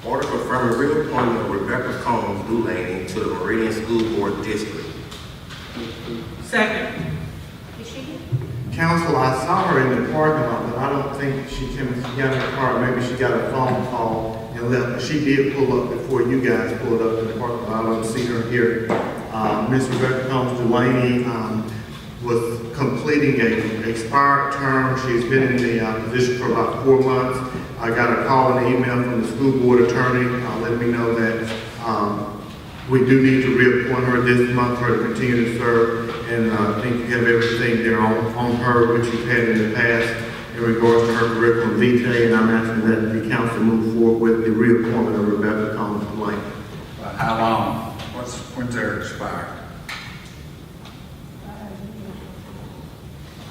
Order confirming reappointment of Rebecca Combs Dulaney to the Meridian School Board District. Second. Is she here? Council, I saw her in the parking lot, but I don't think she came, she got in her car, maybe she got a phone call and left. She did pull up before you guys pulled up in the parking lot. I don't see her here. Ms. Rebecca Combs Dulaney was completing a expired term. She's been in the position for about 4 months. I got a call and an email from the school board attorney letting me know that we do need to reappoint her this month for her to continue to serve. And I think you have everything there on her, which you've had in the past in regards to her curriculum vitae. And I'm asking that the council move forward with the reappointment of Rebecca Combs Dulaney. How long? When's their expired?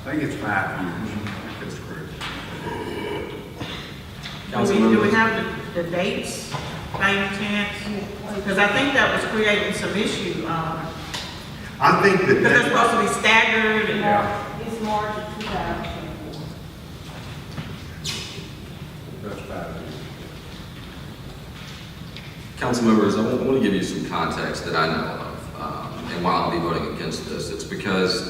I think it's 5 years. If it's correct. Do we have the dates by any chance? Because I think that was creating some issue. I think that Because they're supposed to be staggered and. Yeah. It's March of 2024. That's 5 years. Council members, I want to give you some context that I know of, and why I'll be voting against this. It's because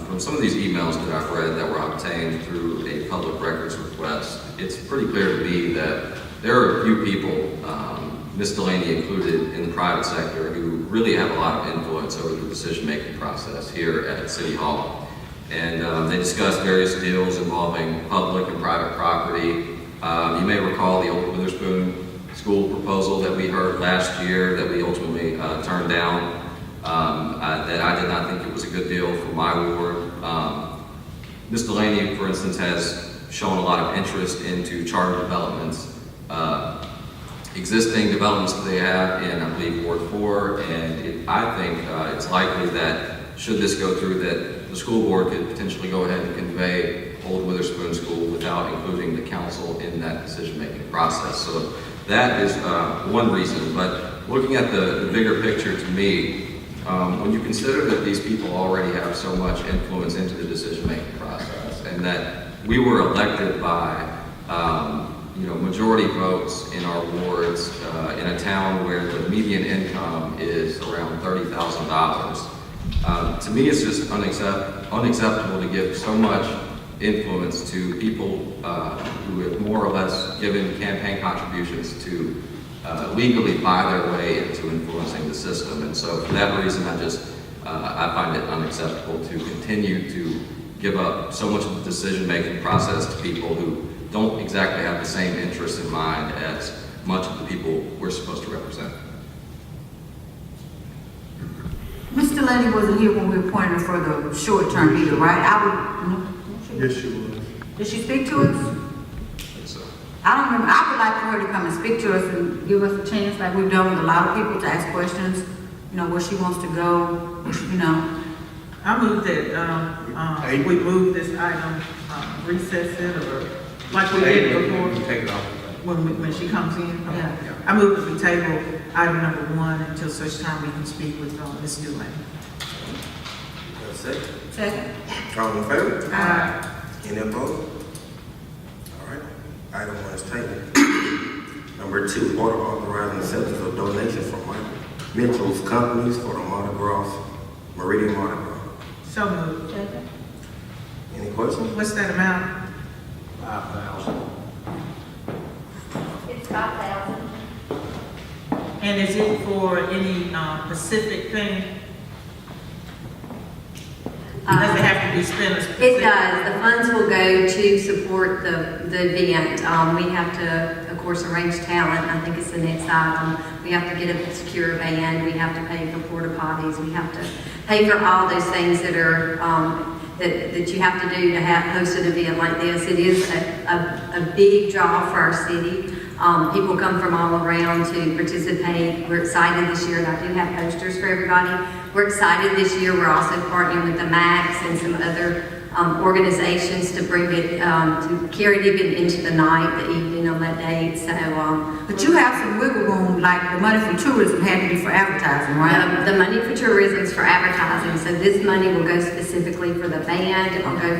from some of these emails that I've read that were obtained through a public records request, it's pretty clear to me that there are a few people, Ms. Delaney included, in the private sector who really have a lot of influence over the decision-making process here at City Hall. And they discussed various deals involving public and private property. You may recall the old Witherspoon School proposal that we heard last year that we ultimately turned down. That I did not think it was a good deal for my ward. Ms. Delaney, for instance, has shown a lot of interest into charter developments, existing developments that they have in, I believe, Ward 4, and I think it's likely that should this go through, that the school board could potentially go ahead and convey Old Witherspoon School without including the council in that decision-making process. So that is one reason, but looking at the bigger picture to me, when you consider that these people already have so much influence into the decision-making process, and that we were elected by majority votes in our wards in a town where the median income is around $30,000, to me it's just unacceptable to give so much influence to people who have more or less given campaign contributions to legally buy their way into influencing the system. And so for that reason, I find it unacceptable to continue to give up so much of the decision-making process to people who don't exactly have the same interests in mind as much of the people we're supposed to represent. Ms. Delaney wasn't here when we appointed her for the short term either, right? yes, she was. Did she speak to us? I think so. I don't remember. I would like for her to come and speak to us and give us a chance, like we've done with a lot of people, to ask questions, where she wants to go, I move that we move this item, recess it, or like we did before. Take it off. When she comes in. Yeah. I move that we table item number 1 until such time we can speak with Ms. Delaney. That's it. Second. All in favor? Aye. Any opposed? All right. Item 1 is tabled. Number 2, order authorizing acceptance of donations from Michael Mitchell's companies for the Mardi Gras, Meridian Mardi Gras. So moved. Second. Any questions? What's that amount? 5,000. It's 5,000. And is it for any specific thing? Does it have to be spent a specific? It does. The funds will go to support the event. We have to, of course, arrange talent. I think it's the next item. We have to get a secure band. We have to pay for porta potties. We have to pay for all those things that are that you have to do to host an event like this. It is a big draw for our city. People come from all around to participate. We're excited this year, and I do have posters for everybody. We're excited this year. We're also partnering with the MAX and some other organizations to bring it, to carry it even into the night, the evening on that date. So, But you have some wiggle room, like the money for tourism had to be for advertising, right? the money for tourism is for advertising. So this money will go specifically for the band. It will go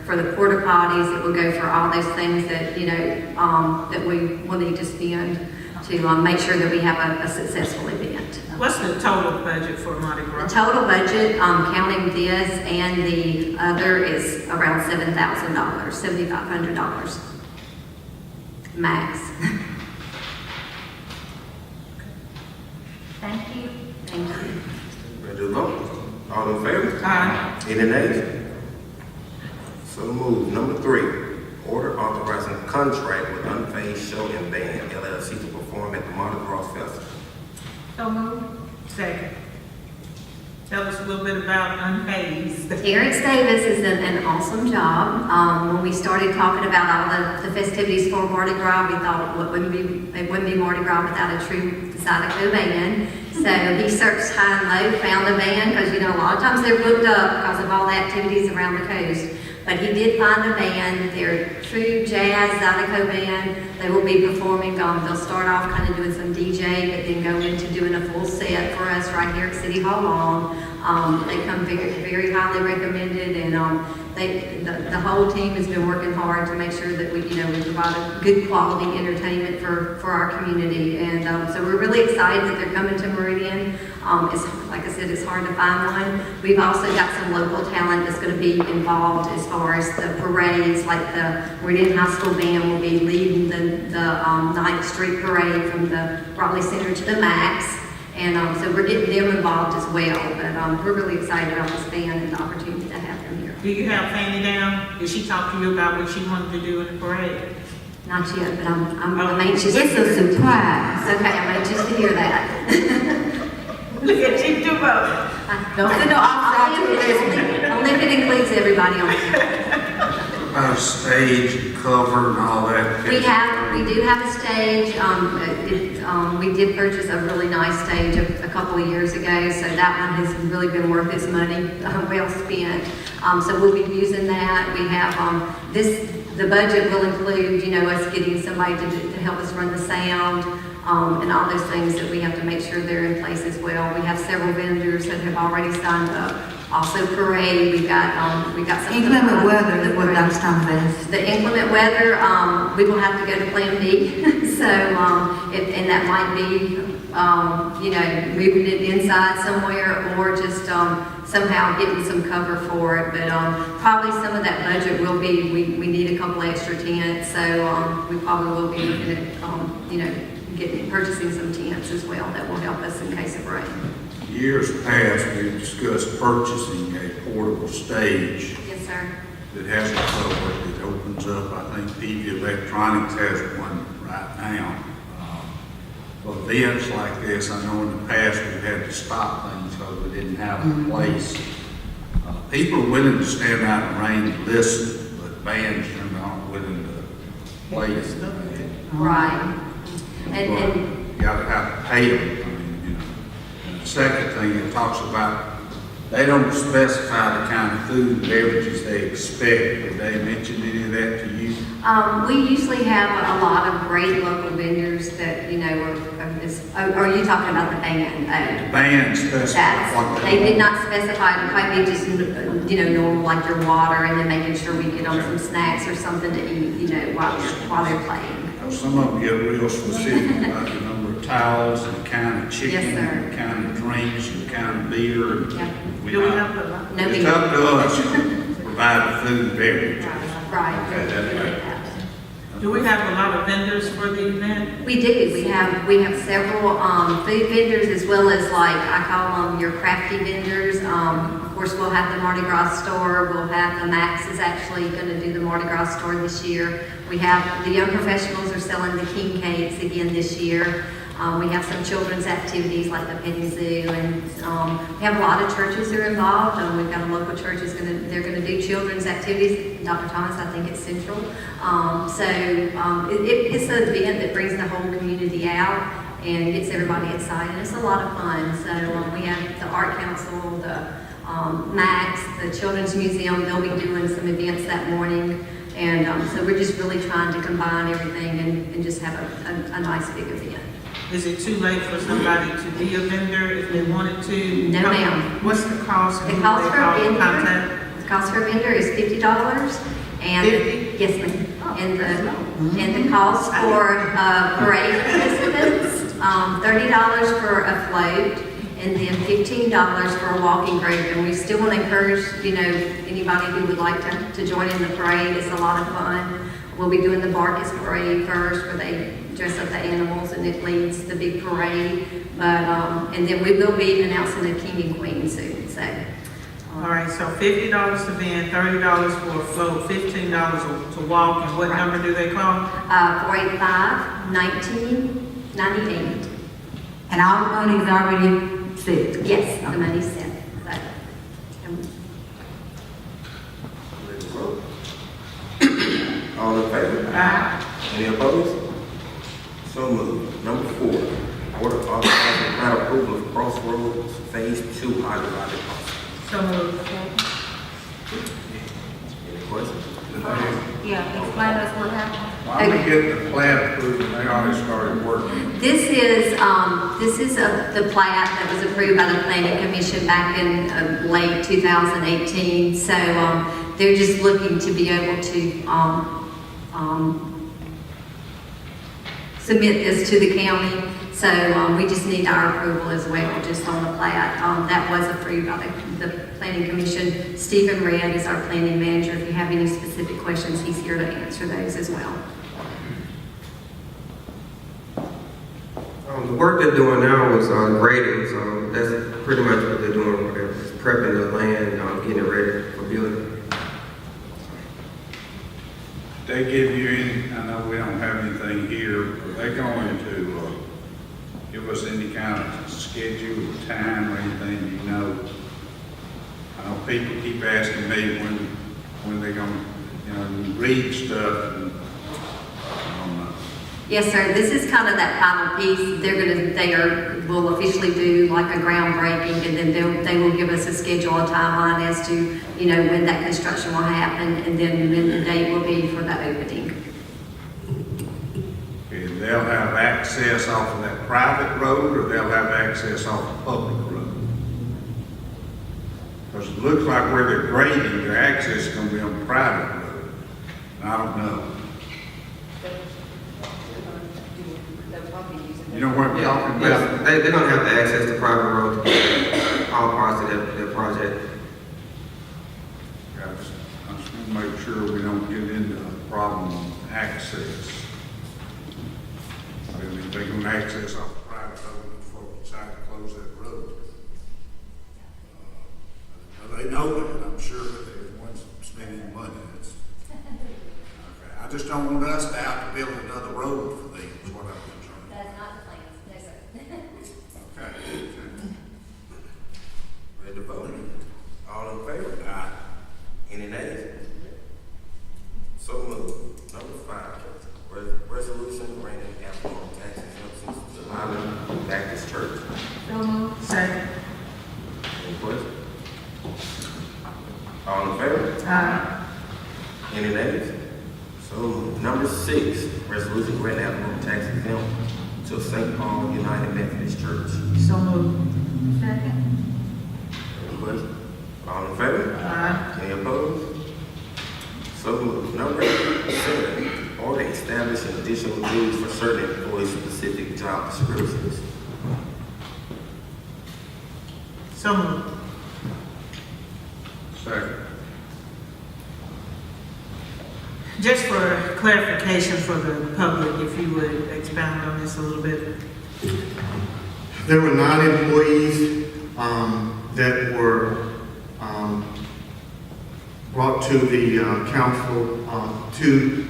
for the porta potties. It will go for all those things that that we will need to spend. make sure that we have a successful event. What's the total budget for Mardi The Gras? total budget, counting this and the other, is around $7,000, $7,500 max. Thank you. Thank you. Ready to vote? All in favor? Aye. Any nays? So moved. Number 3, order authorizing contract with Unfazed Show and Band LLC to perform at the Mardi Gras Festival. So moved. Second. Tell us a little bit about Unfazed. Terrence Davis is an awesome job. When we started talking about all the festivities for Mardi Gras, we thought it wouldn't be Mardi Gras without a true Zydeco band. So he searched high and low, found a band, because a lot of times they're booked up because of all the activities around the coast. But he did find a band. They're a true jazz Zydeco band. They will be performing. They'll start off kind of doing some DJ, but then go into doing a full set for us right here at City Hall Lawn. They come very, very highly recommended, and the whole team has been working hard to make sure that we provide a good quality entertainment for our community. And so we're really excited that they're coming to Meridian. Like I said, it's hard to find one. We've also got some local talent that's going to be involved as far as the parades, like the Meridian High School Band will be leading the 9th Street Parade from the Raleigh Center to the Max. And so we're getting them involved as well. But we're really excited about this band and the opportunity to have them here. Do you have Fanny down? Did she talk to you about what she wanted to do in the parade? Not yet, but I'm anxious. It's a surprise. Okay, I'm anxious to hear that. Look at you, do both. Don't send no officer out to arrest Only if it includes everybody on it. About stage and cover and all that. We do have a stage. We did purchase a really nice stage a couple of years ago, so that one has really been worth its money, well spent. So we'll be using that. We have the budget will include, us getting somebody to help us run the sound, and all those things that we have to make sure they're in place as well. We have several vendors that have already signed up. Also parade, we got some. Inclement weather is what Dr. Thomas asked. The inclement weather, we will have to go to Plan B. So, and that might be, moving it inside somewhere, or just somehow getting some cover for it. But probably some of that budget will be, we need a couple extra tents, so we probably will be looking at, purchasing some tents as well that will help us in case of rain. Years past, we've discussed purchasing a portable stage Yes, sir. that has a cover that opens up. I think PV Electronics has one right now. For events like this, I know in the past we've had to stop things because we didn't have a place. People are willing to stand out in the rain and listen, but bands are not willing to play it. Right. And You gotta have to pay them. And the second thing, it talks about, they don't specify the kind of food and beverages they expect. Did they mention any of that to you? we usually have a lot of great local vendors that, are you talking about the band? The band specifies what They did not specify, it might be just, normal, like your water, and then making sure we get them some snacks or something to eat, while they're playing. Some of them get real specific about the number of towels and the kind of chicken, Yes, sir. and the kind of drinks, and the kind of beer. And Yeah. Do we have a? No It's beer. up to us to provide the food and beverage. Right. Okay, that's right. Do we have a lot of vendors for the event? We do. We have several food vendors, as well as, like, I call them your crafty vendors. Of course, we'll have the Mardi Gras store. We'll have the Max is actually going to do the Mardi Gras store this year. We have the young professionals are selling the king cakes again this year. We have some children's activities like the petting zoo, and we have a lot of churches that are involved. We've got a local church they're going to do children's activities. Dr. Thomas, I think it's Central. It's an event that brings the whole community out and gets everybody excited. It's a lot of fun. So we have the Art Council, the Max, the Children's Museum. They'll be doing some events that morning. And so we're just really trying to combine everything and just have a nice big event. Is it too late for somebody to be a vendor if they wanted to? No, ma'am. What's the cost? The cost for a vendor, Contact? the cost for a vendor is $50, and 50? yes, ma'am. And the cost for parade participants $30 for a float, and then $15 for a walking group. And we still want to encourage, anybody who would like to join in the parade. It's a lot of fun. We'll be doing the Barkus Parade first, where they dress up the animals and it leads the big parade. And then we will be announcing the King and Queen soon, so. All right, so $50 to van, $30 for a float, $15 to walk, and what number do they call? 485-1998. And all the money is already set. Yes, the money's set. So, Ready to vote? All in favor? Aye. Any opposed? So moved. Number 4, order authorizing final approval of Crossroads Phase 2 hydrologic cost. So moved. Any questions? Yeah, explain us what happened. Why we get the plat approved and they already started working? This is the plat that was approved by the Planning Commission back in late 2018. So they're just looking to be able to submit this to the county. So we just need our approval as well, just on the plat. That was approved by the Planning Commission. Stephen Redd is our planning manager. If you have any specific questions, he's here to answer those as well. The work they're doing now is grading, so that's pretty much what they're doing. They're just prepping the land, getting it ready for building. They give you any, I know we don't have anything here, but they're going to give us any kind of schedule, time, or anything, I know people keep asking me when they're going to, read stuff, and I don't know. Yes, sir. This is kind of that final piece. Will officially do like a groundbreaking, and then they will give us a schedule, a timeline as to, when that construction will happen, and then when the date will be for the opening. And they'll have access off of that private road, or they'll have access off the public road? Because it looks like where they're grading, their access is going to be on the private road. I don't know. You know what I'm talking Yeah, about? they're gonna have to access the private road to get all parts of their project. I just want to make sure we don't get into a problem with access. I mean, if they're going to access off the private road before we decide to close that road. They know that, I'm sure, that there's one spending money. Okay. I just don't want us to have to build another road for them, is what I'm concerned. That's not the plan, no, sir. Okay. Ready to vote? All in favor? Aye. Any nays? So moved. Number 5, resolution granting alcohol tax exemptions to Island Baptist Church. So moved. Second. Any questions? All in favor? Aye. Any nays? So moved. Number 6, resolution granting alcohol tax exemption to St. Paul United Methodist Church. So moved. Second. Any questions? All in favor? Aye. Any opposed? So moved. Number 7, order establishing additional duties for certain employee-specific job descriptions. So moved. Second. Just for clarification for the public, if you would expound on this a little bit. There were 9 employees that were brought to the council 2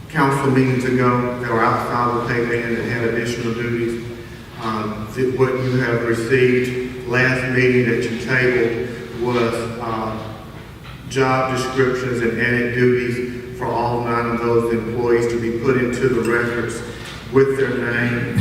council meetings ago. They were outside the pay band and had additional duties. What you have received last meeting that you tabled was job descriptions and added duties for all 9 of those employees to be put into the records with their name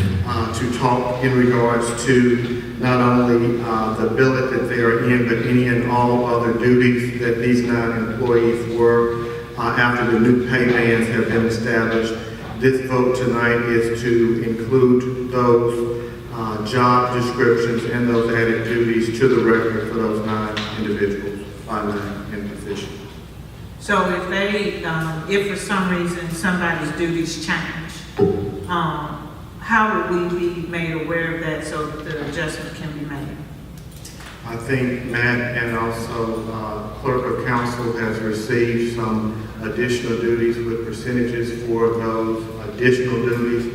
to talk in regards to not only the billet that they are in, but any and all other duties that these 9 employees were after the new pay bands have been established. This vote tonight is to include those job descriptions and those added duties to the record for those 9 individuals by name and position. So if they, if for some reason somebody's duties change, how would we be made aware of that so that the adjustment can be made? I think Matt and also clerk of council has received some additional duties with percentages for those additional duties.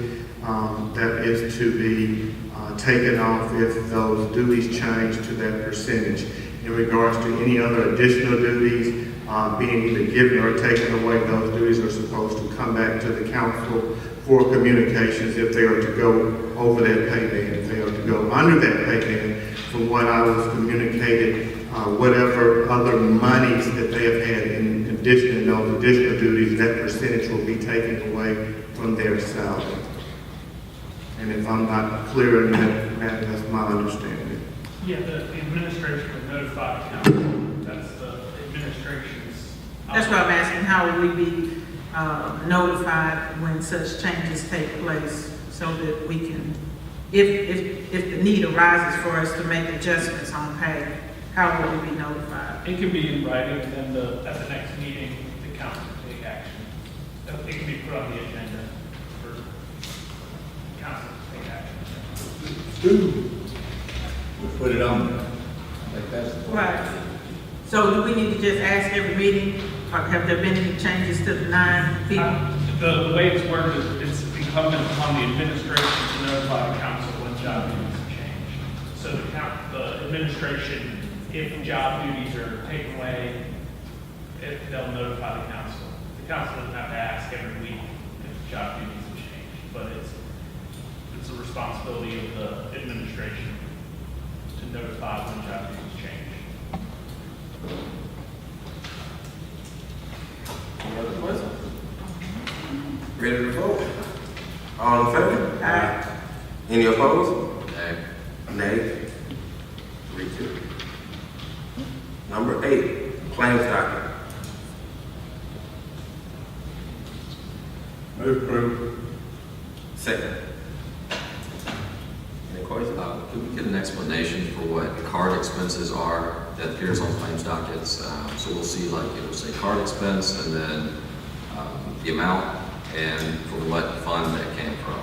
That is to be taken off if those duties change to that percentage. In regards to any other additional duties being either given or taken away, those duties are supposed to come back to the council for communications if they are to go over that pay band, if they are to go under that pay band. From what I was communicated, whatever other monies that they have had in addition to those additional duties, that percentage will be taken away from their salary. And if I'm not clear in that, Matt, that's my understanding. Yeah, the administration would notify the council. That's the administration's. That's why I'm asking, how would we be notified when such changes take place so that we can, if the need arises for us to make adjustments on pay, how would we be notified? It can be in writing, and then at the next meeting, the council will take action. It can be put on the agenda for council to take action. We put it on there. I think that's the. Right. So do we need to just ask every meeting, or have there been any changes to the 9 people? The way it's worded is it's incumbent upon the administration to notify the council when job duties change. So the administration, if job duties are taken away, they'll notify the council. The council doesn't have to ask every week if job duties have changed, but it's a responsibility of the administration to notify when job duties change. Any other questions? Ready to vote? All in favor? Aye. Any opposed? Okay. Nay. 3-2. Number 8, claims docket. Move approval. Second. Any questions? Could we get an explanation for what card expenses are that appears on claims dockets? So we'll see, like, it will say card expense and then the amount and from what fund that came from.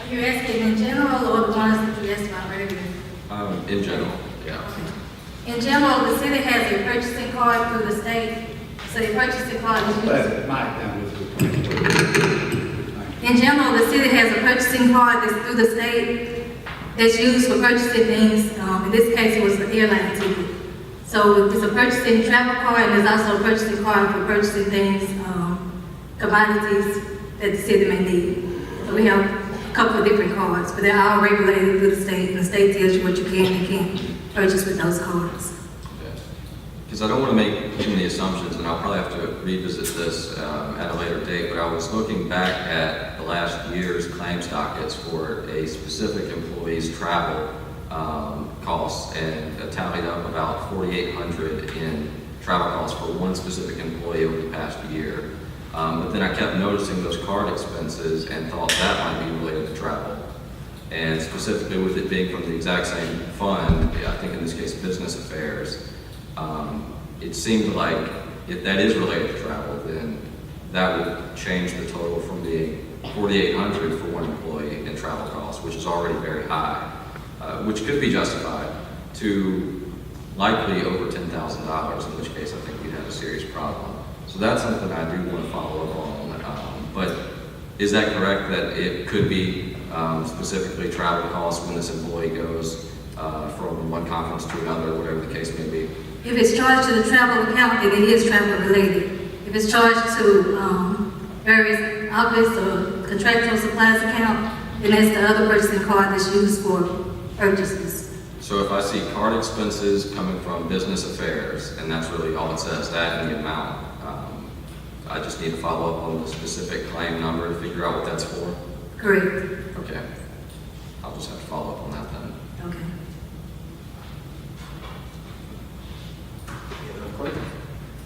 Are you asking in general or the ones that you asked about earlier? In general, yeah. In general, the city has a purchasing card through the state, so the purchasing card is used. But Mike, down with In general, the city has a purchasing card that's through the state that's used for purchasing things. In this case, it was the airline ticket. So it's a purchasing travel card, and there's also a purchasing card for purchasing things, commodities that the city may need. So we have a couple of different cards, but they're all regulated through the state, and the state tells you what you can and can't purchase with those cards. Because I don't want to make too many assumptions, and I'll probably have to revisit this at a later date, but I was looking back at the last year's claims dockets for a specific employee's travel costs, and tallied up about $4,800 in travel costs for one specific employee over the past year. But then I kept noticing those card expenses and thought that might be related to travel. And specifically with it being from the exact same fund, I think in this case, business affairs, it seemed like if that is related to travel, then that would change the total from being $4,800 for one employee in travel costs, which is already very high, which could be justified, to likely over $10,000, in which case I think we'd have a serious problem. So that's something I do want to follow up on. But is that correct that it could be specifically travel costs when this employee goes from one conference to another, whatever the case may be? If it's charged to the travel account, then it is travel related. If it's charged to various office or contractual supplies account, then that's the other purchasing card that's used for purchases. So if I see card expenses coming from business affairs, and that's really all it says, that and the amount, I just need to follow up on the specific claim number to figure out what that's for? Correct. Okay. I'll just have to follow up on that then. Okay.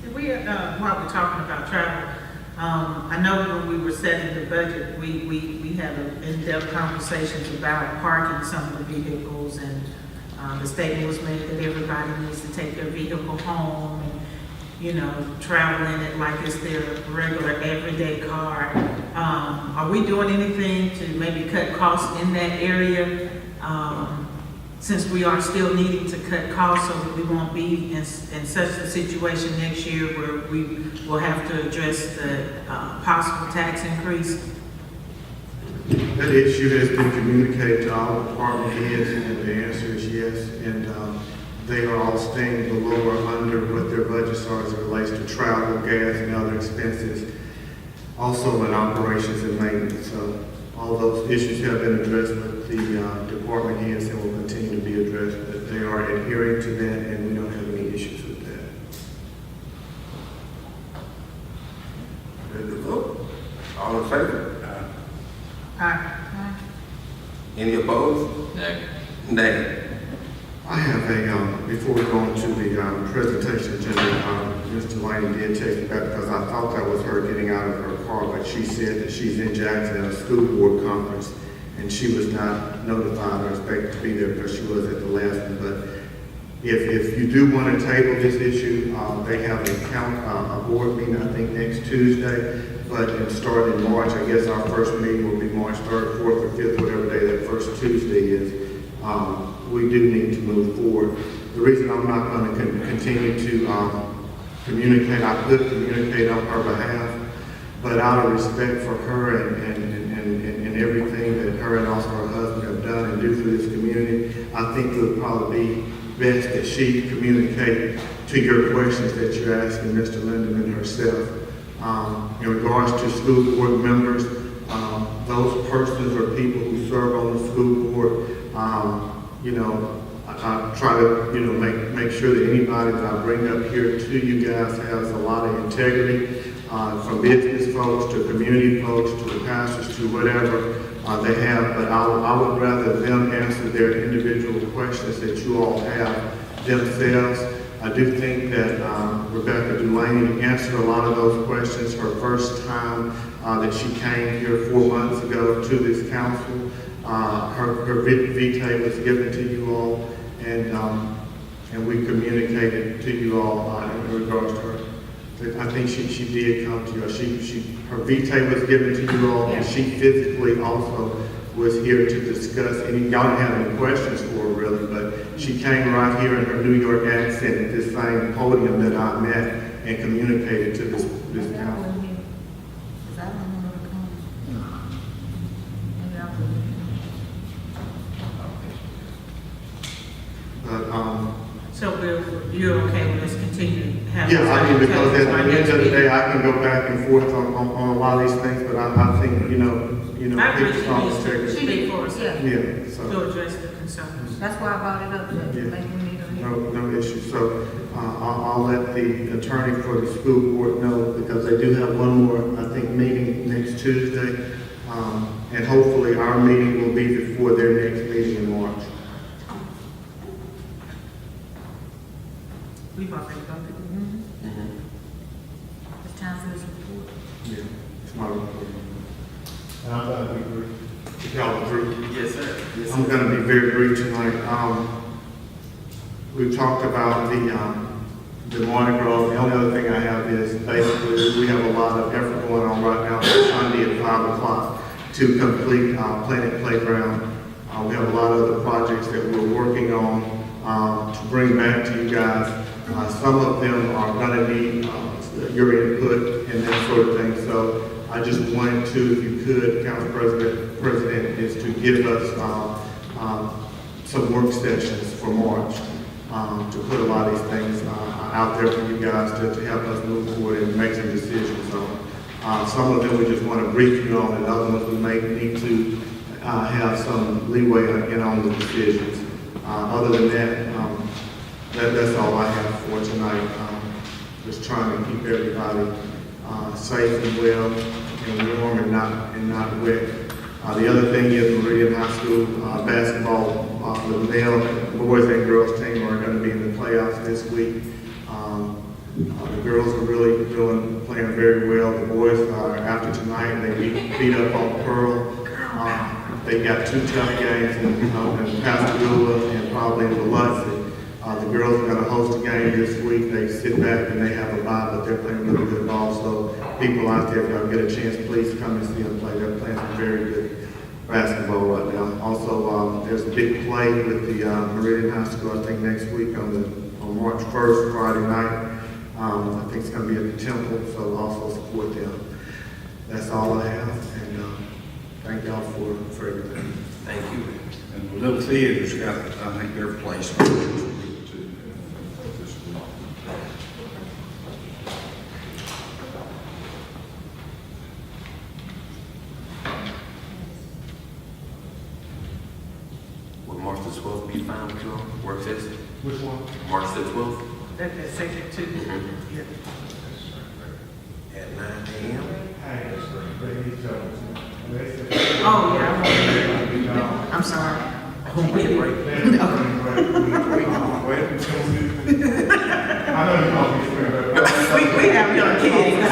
Did we, while we're talking about travel, I know when we were setting the budget, we had in-depth conversations about parking some of the vehicles, and the statement was made that everybody needs to take their vehicle home. And travel in it like it's their regular everyday car. Are we doing anything to maybe cut costs in that area? Since we are still needing to cut costs so that we won't be in such a situation next year where we will have to address the possible tax increase? That issue has been communicated to all department heads, and the answer is yes. And they are all staying below or under what their budgets are as it relates to travel, gas, and other expenses. Also in operations and maintenance. So all those issues have been addressed with the department heads and will continue to be addressed. But they are adhering to that, and we don't have any issues with that. Ready to vote? All in favor? Aye. Any opposed? Nay. Nay. I have before we go into the presentation agenda, Mr. Lane did text me back because I thought that was her getting out of her car, but she said that she's in Jackson at a school board conference, and she was not notified or expected to be there because she was at the last one. But if you do want to table this issue, they have a board meeting, I think, next Tuesday, but it started in March. I guess our first meeting will be March 3rd, 4th, or 5th, whatever day that first Tuesday is. We do need to move forward. The reason I'm not going to continue to communicate, I could communicate on her behalf, but out of respect for her and everything that her and also her husband have done and do for this community, I think it would probably be best that she communicate to your questions that you're asking Mr. Lindeman herself. In regards to school board members, those persons or people who serve on the school board, I try to, make sure that anybody that I bring up here to you guys has a lot of integrity, from business folks to community folks to the pastors to whatever they have. But I would rather them answer their individual questions that you all have themselves. I do think that Rebecca Delaney answered a lot of those questions her first time that she came here 4 months ago to this council. Her vitae was given to you all, and we communicated to you all in regards to her. I think she did come to you. Her vitae was given to you all, and she physically also was here to discuss any. Y'all didn't have any questions for her really, but she came right here in her New York accent at this same podium that I met and communicated to this council. So you're okay with us continuing to have? Yeah, I mean, because at the end of the day, I can go back and forth on a lot of these things, but I think, I people appreciate strong you integrity. speak for us. Yeah, so. To address the concerns. That's why I brought it up, that Yeah. like we need to hear. No issue. So I'll let the attorney for the school board know because they do have one more, I think, meeting next Tuesday. And hopefully our meeting will be before their next meeting in March. We've already voted. It's time for this report. Yeah, it's my report. And I'm going to be brief. If y'all are through. Yes, sir. Yes, I'm sir. going to be very brief tonight. We've talked about the Mardi Gras. The only other thing I have is basically we have a lot of effort going on right now for Sunday at 5 o'clock to complete Planet Playground. We have a lot of other projects that we're working on to bring back to you guys. Some of them are going to need your input and that sort of thing. So I just wanted to, if you could, Council President, is to give us some work sessions for March to put a lot of these things out there for you guys to help us move forward and make some decisions on. Some of them we just want to brief you on, and other ones we may need to have some leeway on the decisions. Other than that, that's all I have for tonight. Just trying to keep everybody safe and well and warm and not wet. The other thing is Meridian High School basketball, the boys and girls team are going to be in the playoffs this week. The girls are really playing very well. The boys are after tonight. They beat up on Pearl. They got 2 tough games in Pascagoula and probably in Biloxi. The The girls are gonna host a game this week. They sit back and they have a bye, but they're playing really good ball. So people out there, if y'all get a chance, please come and see them play. They're playing some very good basketball right now. Also, there's a big play with the Meridian High School, I think next week on March 1st, Friday night. I think it's gonna be at the Temple, so also support them. That's all I have, and thank y'all for everything. Thank you. And the little theater's got, I think, their place this week too. This week. Would March the 12th be fine with your work session? Which one? March the 12th That's second to, yeah. at 9 a.m.? Oh, yeah, I'm sorry. Home break. We have young kids.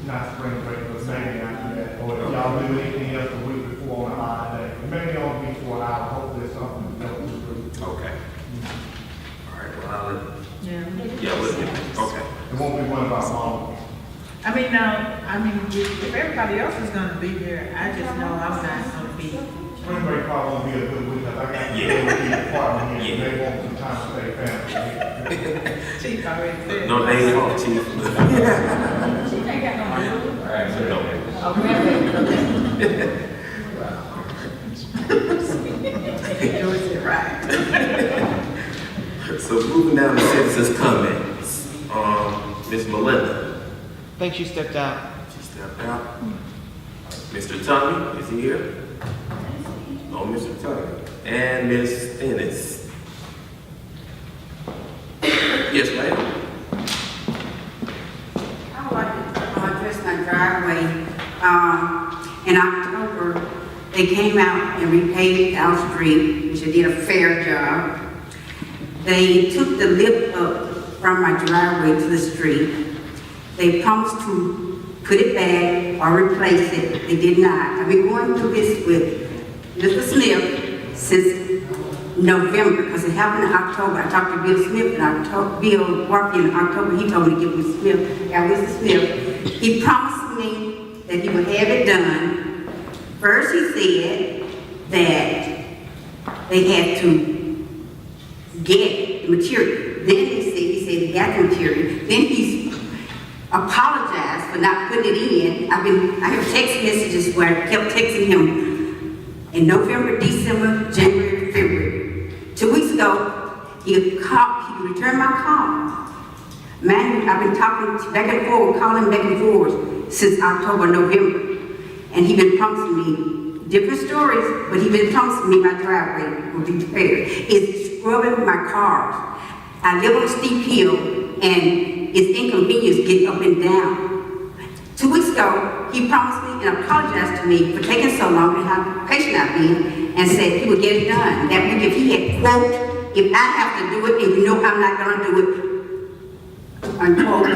Not spring break, but maybe after that, or if y'all do anything else the week before on a holiday, maybe on before, I hope there's something that goes through. Okay. All right, well, I'll let, Yeah. yeah, we'll get it. Okay. It won't be one of our long. If everybody else is gonna be here, I just know I'm not gonna be. Spring break probably won't be a good week, because I got to go with the department here, they want some time to stay family. Chief already said. No days off, chief. Yours is right. So moving down to citizens' comments, Ms. Melinda, I think she stepped out. she stepped out. Mr. Tommy, is he here? No, Mr. Tommy. And Ms. Ennis. Yes, ma'am. I would like to address my driveway. In October, they came out and repaved our street, which they did a fair job. They took the lip up from my driveway to the street. They promised to put it back or replace it. They did not. I've been going through this with Mr. Smith since November, because it happened in October. I talked to Bill Smith in October, Bill Warfield in October. He told me to give me Smith. Got Mr. Smith. He promised me that he would have it done. First, he said that they had to get the material. Then he said he got the material. Then he apologized for not putting it in. I have text messages where I kept texting him in November, December, January, February. 2 weeks ago, he returned my call. Man, I've been talking back and forth, calling back and forth since October, November. And he's been promising me different stories, but he's been promising me my driveway will be repaired. It's scrubbing my cars. I live on a steep hill, and it's inconvenience getting up and down. 2 weeks ago, he promised me and apologized to me for taking so long and how patient I've been, and said he would get it done. That week, if he had, quote, if I have to do it, and you know I'm not gonna do it, unquote,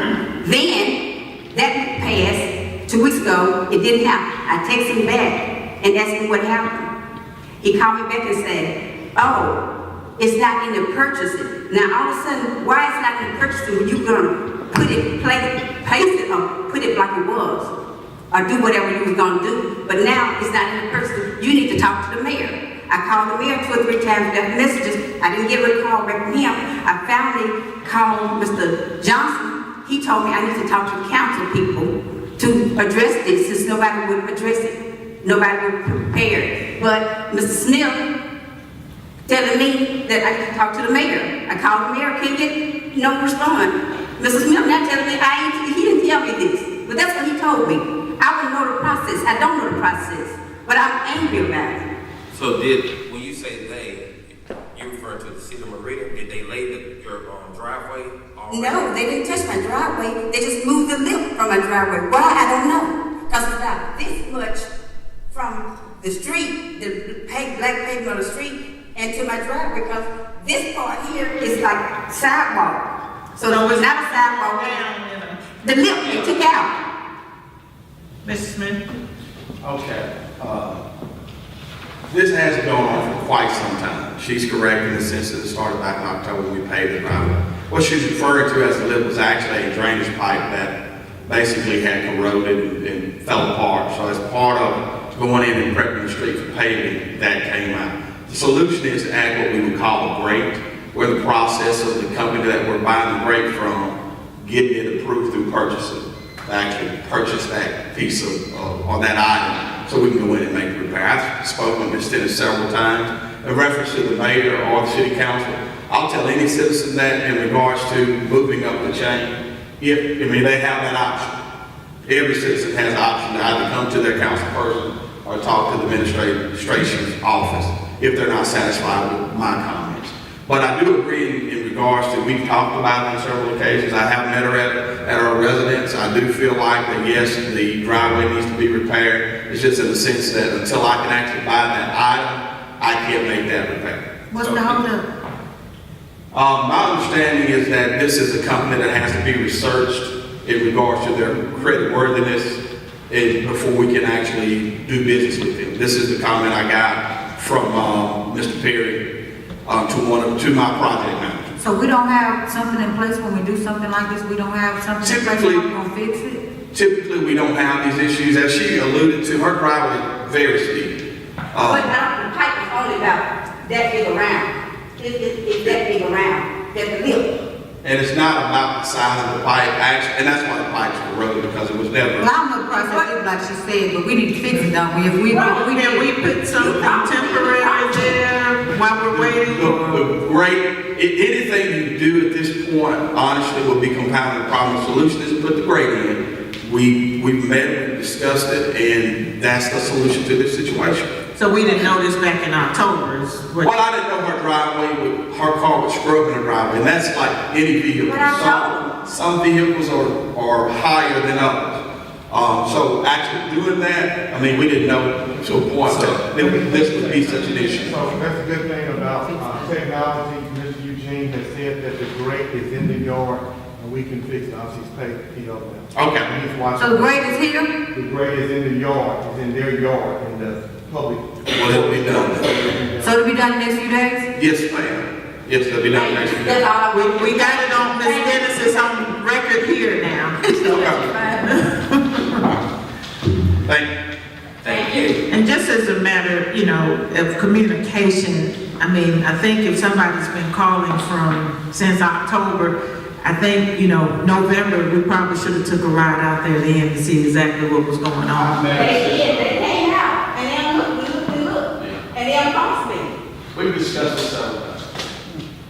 then that passed. 2 weeks ago, it didn't happen. I texted him back and asked him what happened. He called me back and said, oh, it's not in the purchasing. Now, all of a sudden, why it's not in the purchasing when you're gonna put it, place it, or put it like it was, or do whatever you was gonna do, but now it's not in the purchasing. You need to talk to the mayor. I called the mayor 2 or 3 times, left messages. I didn't get a call back from him. I finally called Mr. Johnson. He told me I need to talk to council people to address this, since nobody would address it. Nobody would prepare. But Mr. Smith telling me that I need to talk to the mayor. I called the mayor, can't get no response. Mr. Smith now telling me he didn't tell me this, but that's what he told me. I wouldn't know the process. I don't know the process, but I'm angry about it. So when you say they, you're referring to the city of Meridian, did they lay your driveway already? No, they didn't touch my driveway. They just moved the lip from my driveway. Why? I don't know. Because it's about this much from the street, the black pavement of the street, and to my driveway. Because this part here is like sidewalk. So there was not a sidewalk. The lip they took out. Mr. Smith? Okay, This has been going on for quite some time. She's correct in the sense that it started back in October when we paved the driveway. What she's referring to as the lip was actually a drainage pipe that basically had corroded and fell apart. So as part of going in and prepping the street for paving, that came out. The solution is to add what we would call a grate, where the process of the company that we're buying the grate from, getting it approved through purchasing, to actually purchase that piece of or that item, so we can go in and make the repair. I've spoken with Ms. Dennis several times in reference to the mayor or the city council. I'll tell any citizen that in regards to moving up the chain, they have that option. Every citizen has the option to either come to their council person or talk to the administration's office if they're not satisfied with my comments. But I do agree in regards to, we've talked about it on several occasions. I have met her at our residence. I do feel like that, yes, the driveway needs to be repaired. It's just in the sense that until I can actually buy that item, I can't make that repair. What's the holdup? My understanding is that this is a company that has to be researched in regards to their creditworthiness before we can actually do business with them. This is the comment I got from Mr. Perry to my project manager. So we don't have something in place when we do something like this? We don't have something in place when we're gonna fix it? Typically, we don't have these issues. As she alluded to, her driveway is very steep. But now, the pipe is only about that big around. It's that big around, that's the lip. And it's not about the size of the pipe, actually, and that's why the pipe's corroded, because it was never. Well, I don't know the process, like she said, but we need to fix it, don't we? If we Can we put something temporary there while we're waiting? The grate, anything you do at this point, honestly, will be compounding the problem. The solution is to put the grate in. We've met, we discussed it, and that's the solution to this situation. So we didn't know this back in October is what? Well, I didn't know her driveway, her car was scrubbing her driveway, and that's like any vehicle. But I Some vehicles are higher than others. So actually doing that, I mean, we didn't know to a point that this would be such an issue. So that's a good thing about technology. Mr. Eugene has said that the grate is in the yard and we can fix it. She's paid PO now. Okay. He's watching. So the grade is here? The grate is in the yard, it's in their yard, in the public. Well, it'll be done. So it'll be done in the next few days? Yes, ma'am. Yes, it'll be done next week. That's all I We got it on, Ms. Dennis is on record here now. Thank you. And just as a matter, of communication, I mean, I think if somebody's been calling since October, I think, November, we probably should have took a ride out there then to see exactly what was going on. They came out, and they looked, and they cost me. We've discussed this several times.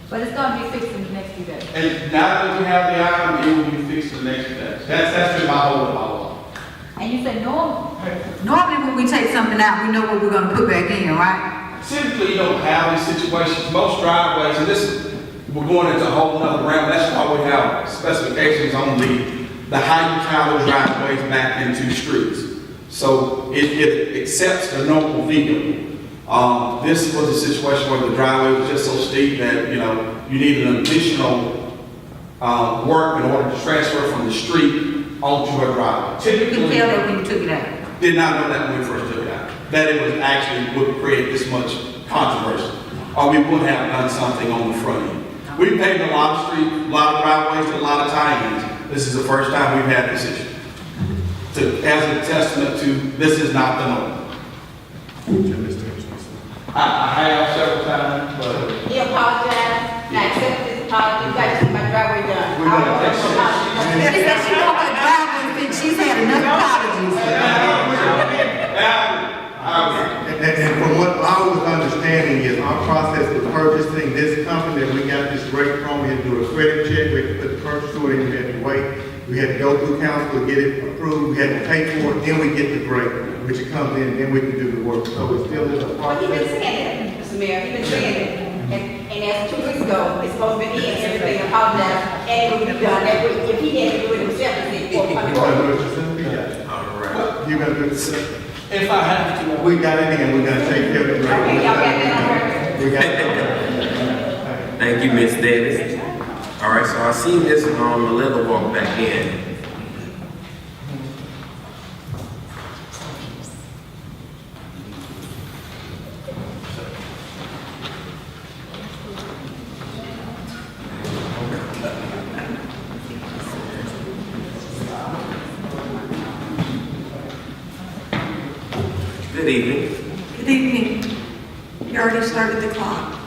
But it's gonna be fixed in the next few days. And now that we have the item, it will be fixed in the next day. That's been my whole follow-up. And you said normally when we take something out, we know what we're gonna put back in, right? Typically, you don't have these situations. Most driveways, and we're going into a whole nother realm. That's why we have specifications on the how you tie those driveways back into streets. So it accepts the normal vehicle. This was a situation where the driveway was just so steep that, you needed an additional work in order to transfer from the street onto a driveway. You Typically, can tell that when you took it out. did not know that when we first took it out, that it was actually would create this much controversy, or we would have done something on the front end. We paved a lot of streets, a lot of driveways, a lot of tie-ins. This is the first time we've had this issue. As a testament to, this is not the norm. I have several times, but. He apologized, I accept his apology, you got to see my driveway done. We're gonna fix it. She said she wants her driveway fixed. She's had enough apologies. And from what I was understanding is our process of purchasing this company that we got this grate from, we had to do a credit check, we had to put the purchase order in, we had to wait. We had to go through council to get it approved, we had to pay for it, then we get the grate, which it comes in, then we can do the work. So it still is a But he been process. saying it, Mr. Mayor, he been saying it. And as 2 weeks ago, it's supposed to be in, everything apologized, and it would be done that week. If he had to do it himself, he said, You're gonna do it yourself, we got it. All right. You're gonna do it yourself. If I have to. We got it in, we're gonna take care of the grate. Okay, y'all got that on record? We got it. Thank you, Ms. Davis. All right, so I see Ms. Maletta walk back in. Good evening. Good evening. You already started the clock.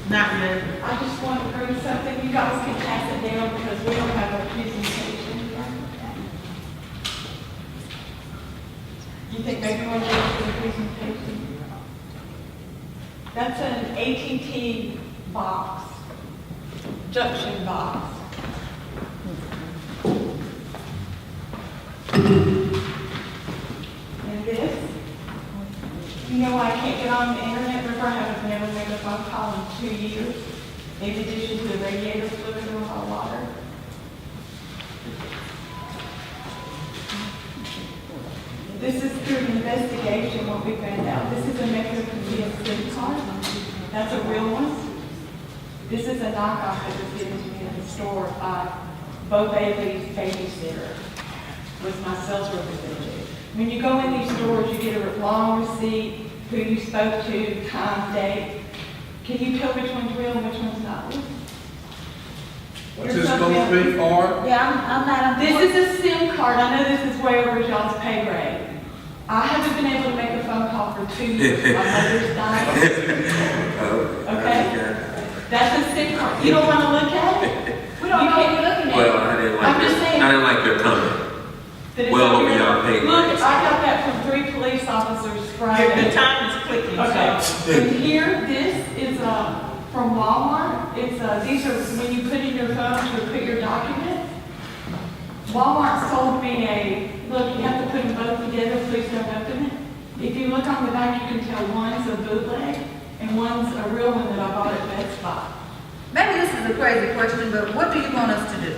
Not yet. I just want to bring something, you guys can pass it down because we don't have a presentation. You think maybe we'll do a presentation? That's an AT&T box, junction box. And this, you know why I can't get on the internet, River? I haven't never made a phone call in 2 years, in addition to the radiator fluid in my water. This is through an investigation, what we found out. This is a Mexican SIM card. That's a real one. This is a knockoff that was given to me in the store by Bo Bailey's babysitter, was my sales representative. When you go in these stores, you get a long receipt, who you spoke to, time, date. Can you tell which one's real and which one's not real? What's this supposed to be for? Yeah, I'm not. This is a SIM card. I know this is way over y'all's pay grade. I haven't been able to make a phone call for 2 years. My mother's died. Okay? That's a SIM card. You don't want to look at it? We don't know what you're looking at. Well, I didn't I'm just saying. like your comment. That it's Well, over we here. are paid Look, rates. I got that from 3 police officers The Friday. time is clicking, Okay, so. and here, this is from Walmart. It's these are when you put in your phone to put your documents. Walmart sold me look, you have to put them both together, please don't open it. If you look on the back, you can tell one's a bootleg and one's a real one that I bought at Best Buy. Maybe this is a crazy question, but what do you want us to do?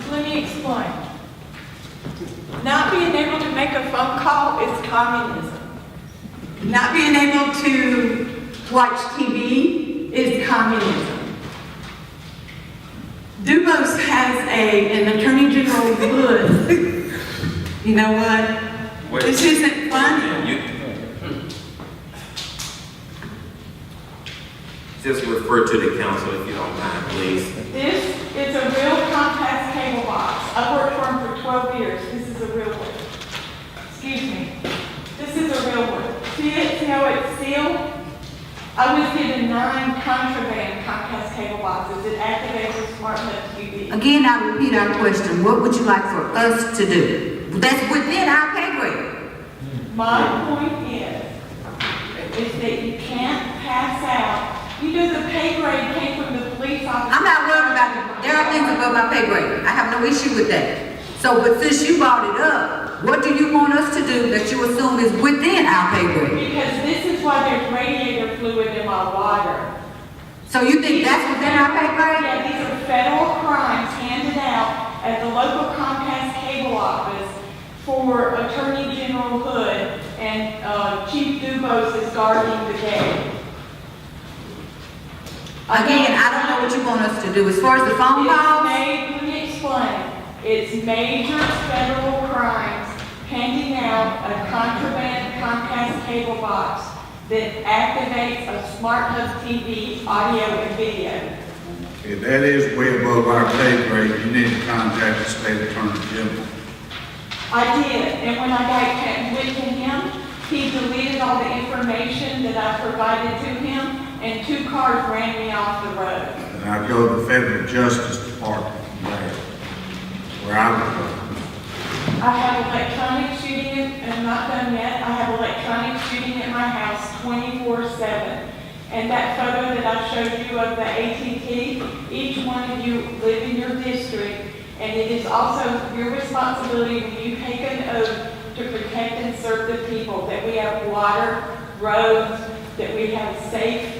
Let me explain. Not being able to make a phone call is communism. Not being able to watch TV is communism. Dubos has an Attorney General Wood. You know what? Wait. This isn't funny. Just refer to the council if you don't mind, please. This is a real Comcast cable box. I've worked for them for 12 years. This is a real one. Excuse me. This is a real one. See it? See how it's sealed? I was given 9 contraband Comcast cable boxes. It activates a smart hub TV. Again, I repeat our question. What would you like for us to do? That's within our pay grade. My point is that you can't pass out. You know the pay grade came from the police officer. I'm not worried about it. There are things above my pay grade. I have no issue with that. So, but since you brought it up, what do you want us to do that you assume is within our pay grade? Because this is why there's radiator fluid in my water. So you think that's within our pay grade? Yeah, these are federal crimes handed out at the local Comcast cable office for Attorney General Hood, and Chief Dubos is guarding the gate. Again, I don't know what you want us to do. As far as the phone calls, Let me explain. It's major federal crimes handing out a contraband Comcast cable box that activates a smart hub TV, audio and video. If that is way above our pay grade, you need to contact the state attorney general. I did, and when I went to him, he deleted all the information that I provided to him, and 2 cars ran me off the road. And I go to the Federal Justice Department from there, where I would go. I have electronic shooting, and I'm not done yet, I have electronic shooting at my house 24/7. And that photo that I showed you of the AT&T, each one of you live in your district, and it is also your responsibility when you take an oath to protect and serve the people, that we have water, roads, that we have safe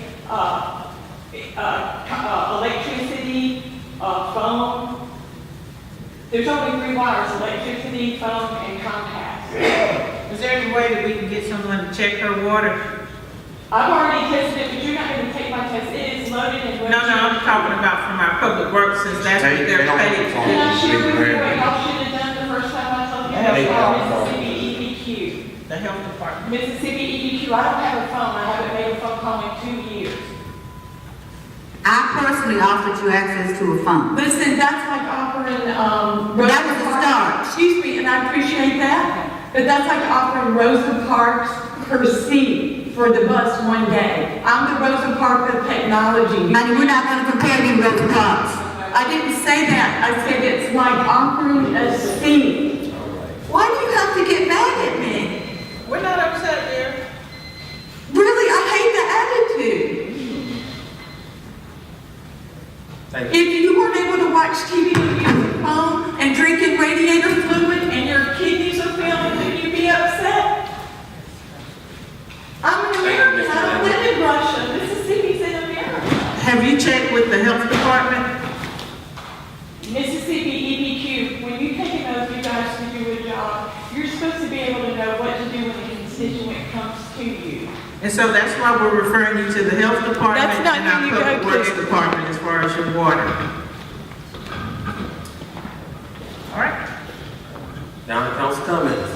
electricity, phone. There's only 3 wires, electricity, phone, and Comcast. Is there any way that we can get someone to check her water? I've already tested it, but you're not going to take my test. It is loaded and ready. No, I'm talking about from our public works, since that's what they're paid to Can I do. share with you what y'all should have done the first time I told you? That's called Mississippi EBQ. The health department. Mississippi EBQ, I don't have a phone. I haven't made a phone call in 2 years. I personally offered you access to a phone. Listen, that's like offering, That was a start. Excuse me, and I appreciate that. But that's like offering Rosa Parks her seat for the bus one day. I'm the Rosa Parks of technology. Honey, we're not gonna compare you to Rosa Parks. I didn't say that. I said it's like offering a seat. Why do you have to get mad at me? We're not upset, dear. Really, I hate the attitude. Thank you. If you weren't able to watch TV and use the phone and drinking radiator fluid and your kidneys are failing, would you be upset? I'm an American. I don't live in Russia. Mississippi's in America. Have you checked with the health department? Mississippi EBQ, when you take an oath, you guys to do a job, you're supposed to be able to know what to do when a constituent comes to you. And so that's why we're referring you to the health department That's not and our who you go public works to. department as far as your water. All right. Down to council comments.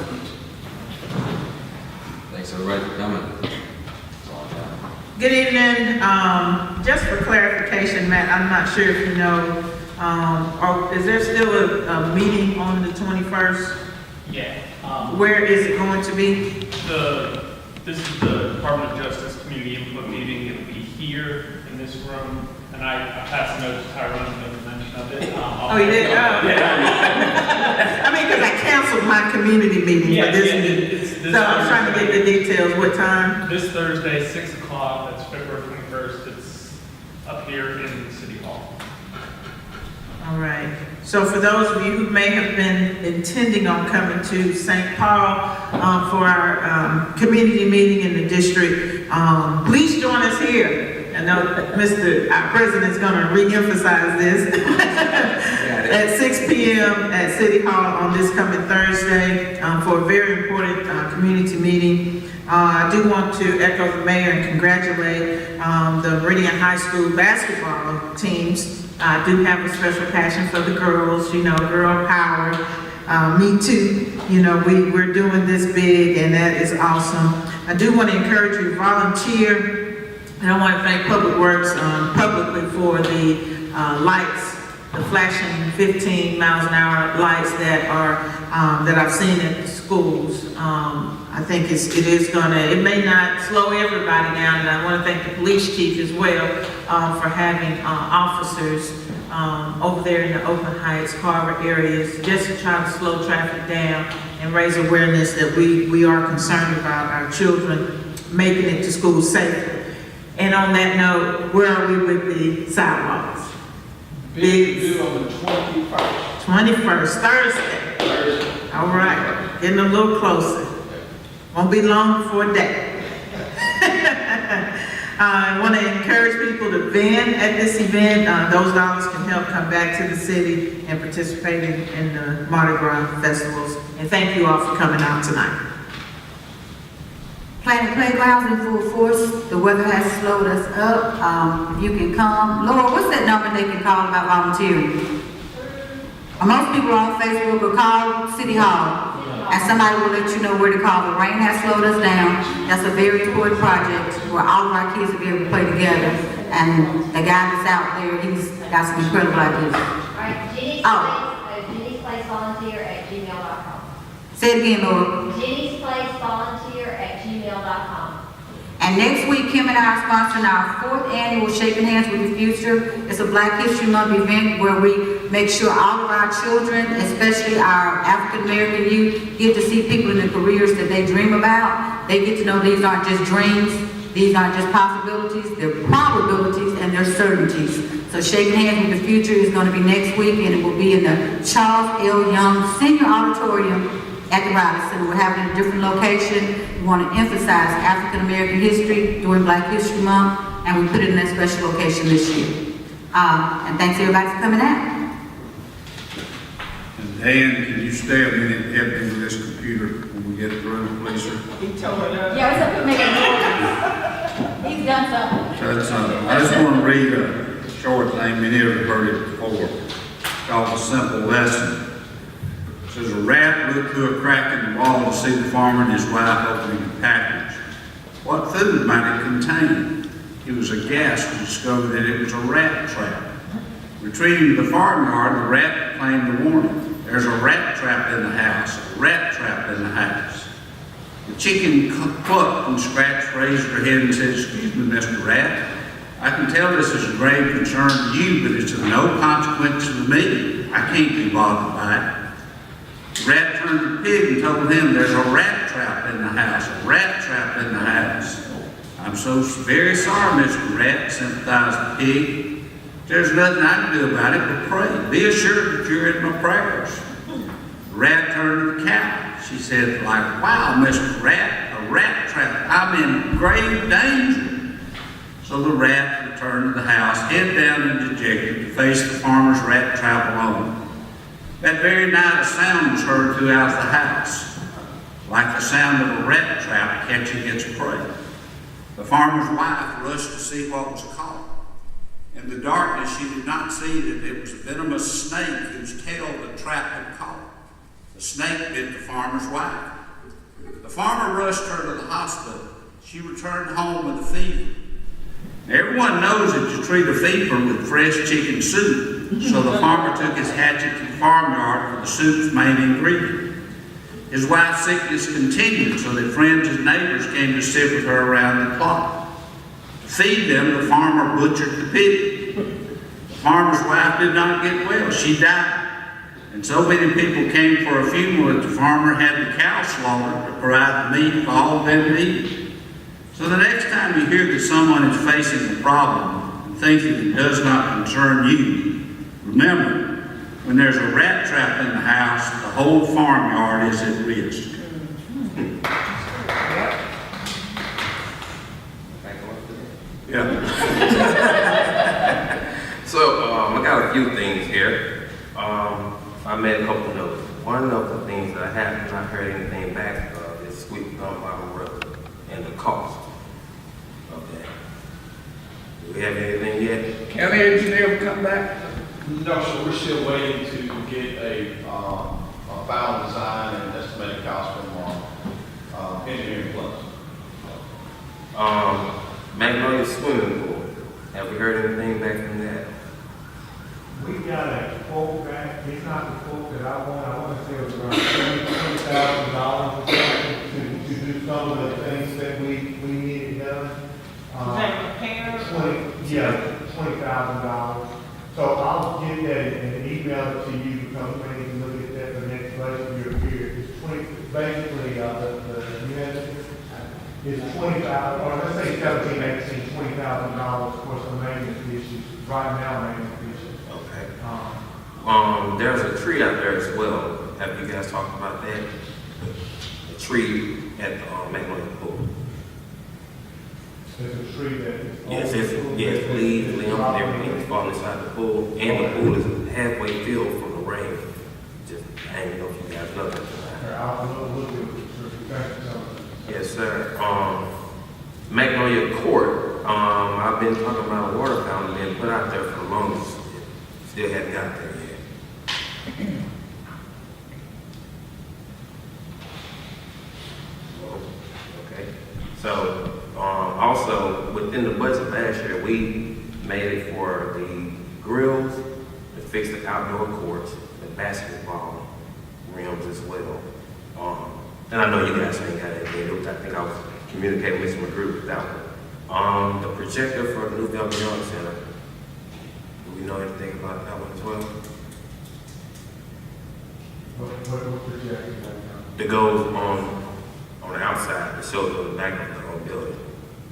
Thanks, everybody, for coming. Good evening. Just for clarification, Matt, I'm not sure if you know, is there still a meeting on the 21st? Yeah. Where is it going to be? This is the Department of Justice Community Input Meeting. It'll be here in this room, and I passed a note to Tyrone, no mention of it. Oh, you did? Yeah. I mean, because I canceled my community meeting for this meeting. So I'm trying to get the details. What time? This Thursday, 6 o'clock, that's February 21st. It's up here in City Hall. All right. So for those of you who may have been intending on coming to St. Paul for our community meeting in the district, please join us here. I know our president's going to re-emphasize this at 6 p.m. at City Hall on this coming Thursday for a very important community meeting. I do want to echo the mayor and congratulate the Meridian High School basketball teams. I do have a special passion for the girls, you know, girl power. Me too. You know, we're doing this big and that is awesome. I do want to encourage you to volunteer. And I want to thank Public Works publicly for the lights, the flashing 15 miles an hour lights that I've seen at the schools. I think it may not slow everybody down, and I want to thank the police chief as well for having officers over there in the Oakland Heights, Carver areas, just to try to slow traffic down and raise awareness that we are concerned about our children making it to school safely. And on that note, where are we with the sidewalks? Big due on the 21st. 21st, Thursday. All right, getting a little closer. Won't be long before that. I want to encourage people to vend at this event. Those dollars can help come back to the city and participate in the Mardi Gras festivals. And thank you all for coming out tonight. Planet Playgrounds in full force. The weather has slowed us up. If you can come. Laura, what's that number they can call about volunteering? Most people on Facebook will call City Hall, and somebody will let you know where to call. The rain has slowed us down. That's a very important project where all of our kids will be able to play together. And the guy that's out there, he's got some incredible ideas. Right, Jenny's Place Volunteer at gmail.com. Say it again, Laura. Jenny's Place Volunteer at gmail.com. And next week, Kim and I are sponsoring our 4th annual Shaking Hands with the Future. It's a Black History Month event where we make sure all of our children, especially our African American youth, get to see people in the careers that they dream about. They get to know these aren't just dreams, these aren't just possibilities, they're probabilities and they're certainties. So Shaking Hands with the Future is going to be next week, and it will be in the Charles L. Young Senior Auditorium at the Riley Center. We're having a different location. We want to emphasize African American history during Black History Month, and we put it in that special location this year. And thanks everybody for coming out. And Dan, can you stay a minute and help me with this computer when we get through, please, sir? He told us. Yeah, it's up to making noise. He's done something. I just want to read a short thing. Many of you have heard it before. It's called A Simple Lesson. It says, a rat looked through a crack in the wall to see the farmer and his wife opening a package. What food might it contain? He was aghast to discover that it was a rat trap. Retreating to the farmyard, the rat proclaimed a warning. there's a rat trap in the house, a rat trap in the house. The chicken clucked and scratched, raised her head and said, "Excuse me, Mr. Rat, I can tell this is a grave concern to you, but it's of no consequence to me. I can't be bothered by it." The rat turned to the pig and told him, "There's a rat trap in the house, a rat trap in the house." "I'm so very sorry, Mr. Rat," sympathized the pig. "There's nothing I can do about it but pray. Be assured that you're in my prayers." The rat turned to the cow. She said, "Like, wow, Mr. Rat, a rat trap. I'm in grave danger." So the rat returned to the house, head down and dejected, to face the farmer's rat trap alone. That very night a sound was heard throughout the house, like the sound of a rat trap catching its prey. The farmer's wife rushed to see what was caught. In the darkness, she did not see that it was a venomous snake whose tail the trap had caught. The snake bit the farmer's wife. The farmer rushed her to the hospital. She returned home with a fever. Everyone knows that you treat a fever with fresh chicken soup, so the farmer took his hatchet to the farmyard for the soup's main ingredient. His wife's sickness continued, so that friends and neighbors came to sit with her around the clock. To feed them, the farmer butchered the pig. The farmer's wife did not get well. She died. And so many people came for a funeral that the farmer had the cow slaughtered to provide the meat for all of them to eat. So the next time you hear that someone is facing a problem and think that it does not concern you, remember, when there's a rat trap in the house, the whole farmyard is at risk. Yeah. So, I got a few things here. I made a couple notes. One of the things that I have not heard anything back of is Sweet Gum Bottom Road and the cost of that. Do we have anything yet? County engineer will come back? No, sir, we're still waiting to get a final design and estimated cost from engineering plus. Magnolia Swimming Pool. Have we heard anything back from that? We got a quote back, it's not the quote that I want to say it was around $20,000 or something to do some of the things that we needed done. Is that repairs? $20,000. So I'll get that and email it to you, because maybe you can look at that the next budget year period. It's basically, it's 20,000, or let's say 17, 18, $20,000 for some maintenance issues, right now maintenance issues. Okay. There's a tree out there as well. Have you guys talked about that? The tree at the Magnolia Pool. There's a tree that is. Yes, leaves, limbs, and everything is falling inside the pool, and the pool is halfway filled from the rain. Just, I don't know if you guys know that. Yes, sir. Magnolia Court. I've been talking about a water fountain being put out there for the longest. Still haven't got there yet. Okay. So, also within the budget last year, we made it for the grills, to fix the outdoor courts, the basketball rims as well. And I know you guys ain't got anything. I think I was communicating with my group with that one. The projector for the new Beyond Center. Do we know anything about that one as well? What projector? That goes on the outside, that shows on the back of the whole building.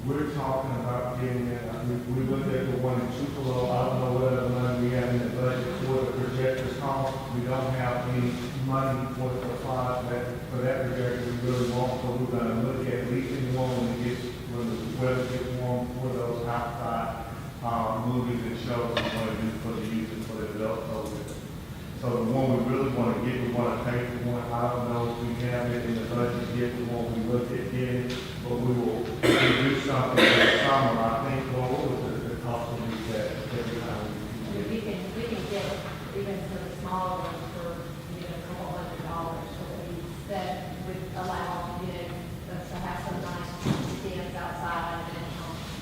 We're talking about getting that, we looked at the one in Tupelo. I don't know whether the money we have in the budget for the projectors cost. We don't have any money for the supplies for that projector we really want, so we're gonna look at leasing one when the weather gets warm for those outside, movies and shows we wanna do for the youth and for the adults over there. So the one we really wanna get, we wanna pay for one. I don't know if we have it in the budget yet, the one we look at getting, but we will do something this summer. I think, well, what was the cost of these every time? We can get even for the smaller ones for even a couple $100, so that would allow, us to have some nice stands outside and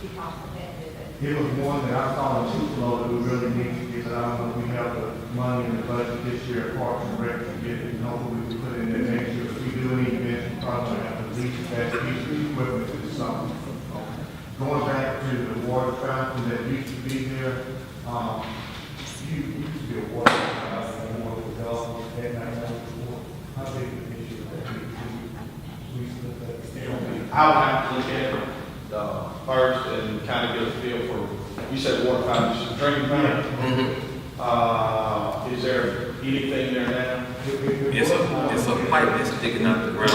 be cost effective. It was one that I saw in Tupelo that we really need to get, but I don't know if we have the money in the budget this year, Parks and Rec, to get it, and hopefully we can put it in there next year. If we do any events, we probably have to lease that piece of equipment to the summer. Going back to the water fountain that used to be there, you used to be a water fountain, and water was gone, that night, how big of an issue that I would have to look at it, first and kind of get a feel for, you said water fountain, just drinking fountain? Is there anything there now? It's a pipe that's sticking out the ground.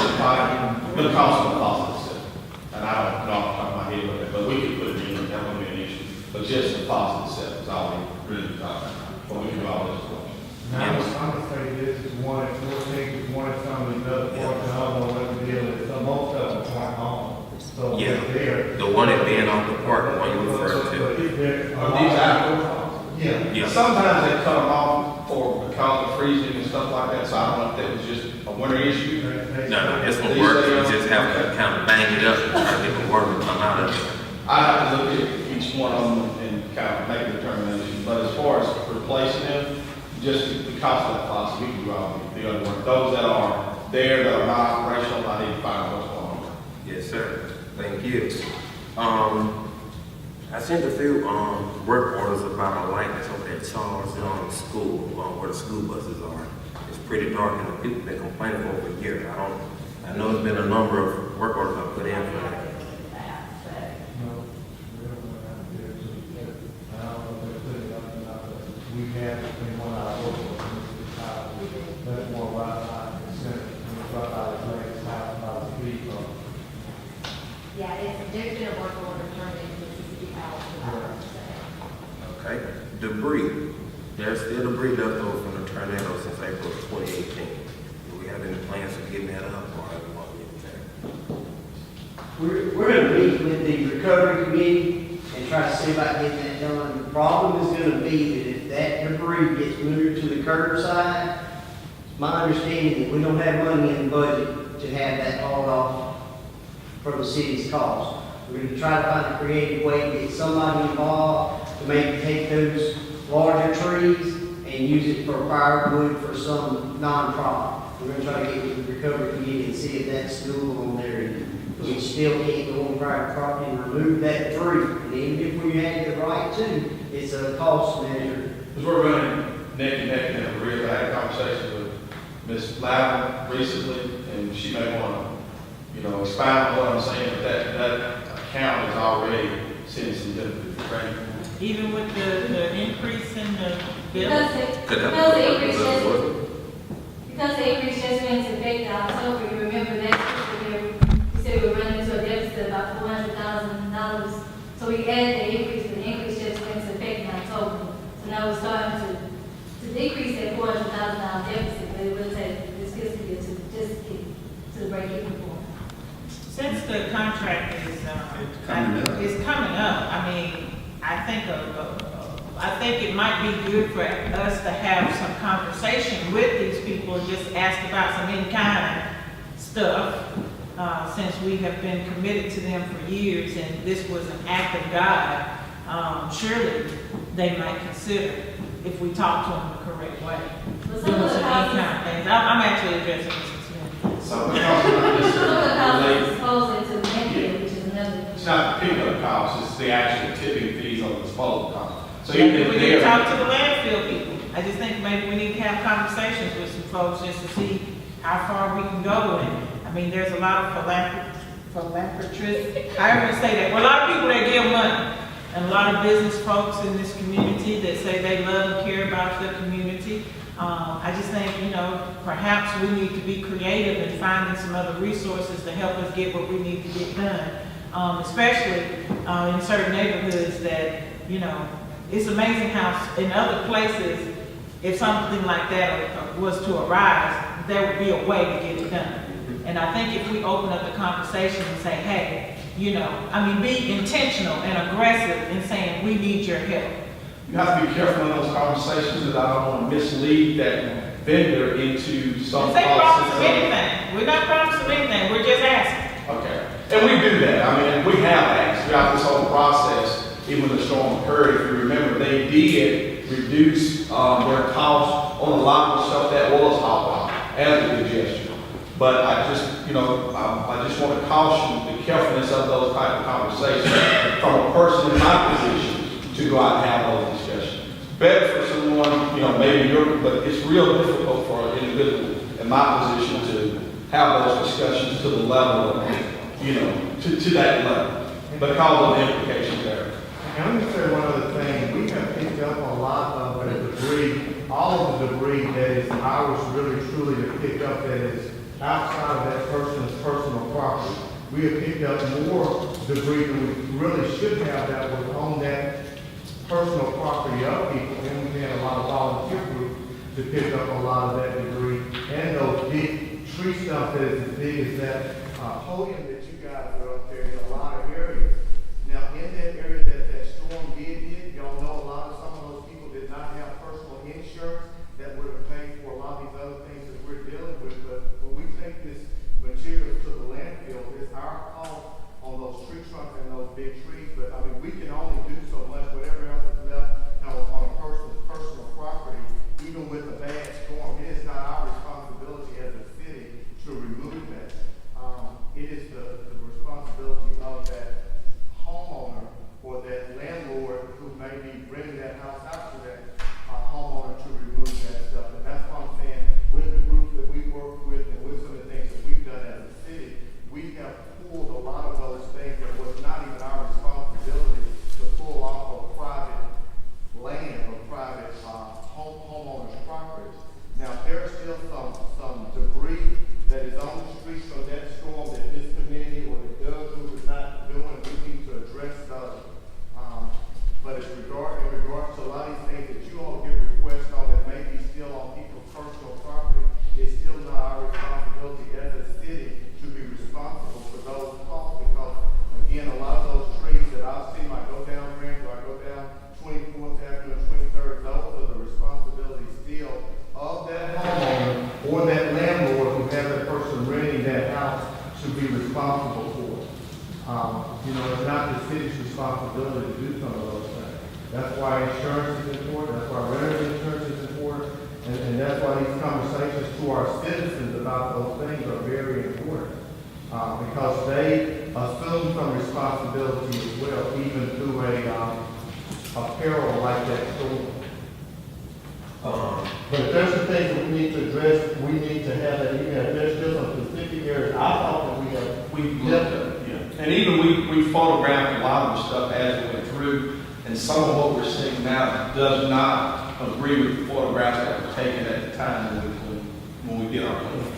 But the cost of the faucet itself, and I don't know off the top of my head, but we could put it in, that wouldn't be an issue. But just the faucet itself is all we really talking about, but we can do all this work. Now, I'm gonna say this is one at 14, it's one at some of these other parts, and I don't know what the deal is, so most of them aren't on. So Yeah. it's there. The one at being off the park, the one you referred But to. if there Are these outdoor? Yeah. Yeah. Sometimes they cut them off because of freezing and stuff like that, so I don't know if that was just a winter issue. No, this one works, you just have to kind of bang it up and try to get the water to come out of it. I have to look at each one of them and kind of make a determination, but as far as replacing them, just the cost of that faucet, we can do all the other work. Those that are there, that are not operational, I need to find out what's going on. Yes, sir. Thank you. I sent a few, work orders about a light that's over at Charles School, where the school buses are. It's pretty dark and the people been complaining for over a year. I know there's been a number of work orders I put in for that. We have been one of our local, that's more right by the center, right by the place, out by the street. Yeah, there's been a work order turned into Mississippi Power for that. Okay. Debris. There's still debris left over from the tornado since April of 2018. Do we have any plans for getting that up or have we want to get that? We're going to meet with the recovery committee and try to see about getting that done. The problem is going to be that if that debris gets moved to the curbside, it's my understanding that we don't have money in the budget to have that hauled off from the city's cost. We're going to try to find a creative way to get somebody involved to maybe take those larger trees and use it for firewood for some nonprofit. We're going to try to get with the recovery committee and see if that's doable on there. We still can't go on private property and remove that tree. And even if we had the right to, it's a cost measure. Because we're running neck and neck, and we really had a conversation with Ms. Loudon recently, and she may want to, expound on what I'm saying, but that account is already sending some benefit to training. Even with the increase in the bill? Because the increase just went into effect in October, you remember that fiscal year, we said we were running into a deficit of about $400,000. So we added the increase, but the increase just went into effect in October. So now we're starting to decrease that $400,000 deficit, but it will take this fiscal year to just get to the break-even point. Since the contract is coming up, I mean, I think it might be good for us to have some conversation with these people and just ask about some in-kind stuff, since we have been committed to them for years and this was an act of God. Surely they might consider, if we talk to them the correct way, doing some in-kind things. I'm actually addressing Mrs. Smith. Some of the costs are not necessarily related. Disposal to Meridian, which is another. It's not the pickup cost, it's the actual tipping fees on the disposal cost. So Maybe even we if need to they're, talk to the landfill people. I just think maybe we need to have conversations with some folks just to see how far we can go. And, I mean, there's a lot of philanthropists, however you say that. Well, a lot of people that give money, and a lot of business folks in this community that say they love and care about the community. I just think, perhaps we need to be creative in finding some other resources to help us get what we need to get done. Especially in certain neighborhoods that, it's amazing how in other places, if something like that was to arise, there would be a way to get it done. And I think if we open up the conversation and say, hey, be intentional and aggressive in saying, we need your help. you have to be careful in those conversations, that I don't want to mislead that vendor into some They promise process. anything. We're not promising anything. We're just asking. Okay, and we do that. I mean, we have asked throughout this whole process, even when the storm occurred, if you remember, they did reduce, their costs on a lot of stuff that was hauled out as a good gesture. But I just, I just want to caution the carefulness of those type of conversations from a person in my position to go out and have those discussions. Better for someone, maybe but it's real difficult for an individual in my position to have those discussions to the level of, to that level, because of the implications there. And let me say one other thing. We have picked up a lot of the debris, all of the debris that is ours really truly to pick up that is outside of that person's personal property. We have picked up more debris than we really should have that was on that personal property of people. And we had a lot of volunteer groups to pick up a lot of that debris and those big tree stumps that is as big as that podium that you guys are up there in a lot of areas. Now, in that area that storm did hit, y'all know a lot of some of those people did not have personal insurance that would have paid for a lot of these other things that we're dealing with. But when we take this material to the landfill, it's our call on those tree trunks and those big trees. But I mean, we can only do so much. Whatever else is left on a person's personal property, even with a bad storm, it is not our responsibility as a city to remove that. It is the responsibility of that homeowner or that landlord who may be renting that house out to that homeowner to remove that stuff. And that's why I'm saying with the group that we work with and with some of the things that we've done as a city, we have pulled a lot of those things that was not even our responsibility to pull off of private land or private homeowners' properties. Now, there are still some debris that is on the streets from that storm that this committee or the Doug group is not doing. We need to address those. But in regards to a lot of these things that you all get requests on that may be still on people's personal property, it's still not our responsibility as a city to be responsible for those costs because, again, a lot of those trees that I've seen, I go down Randall, I go down 24th Avenue and 23rd, those are the responsibilities still of that homeowner or that landlord who has that person renting that house to be responsible for. It's not the city's responsibility to do some of those things. That's why insurance is important, that's why renter's insurance is important, and that's why these conversations to our citizens about those things are very important. Because they assume some responsibility as well, even through a peril like that storm. But if there's some things that we need to address, we need to have that email. There's still some specific areas I thought that we looked at. And even we photographed a lot of the stuff as we went through, and some of what we're seeing now does not agree with the photographs that were taken at the time when we did our plan.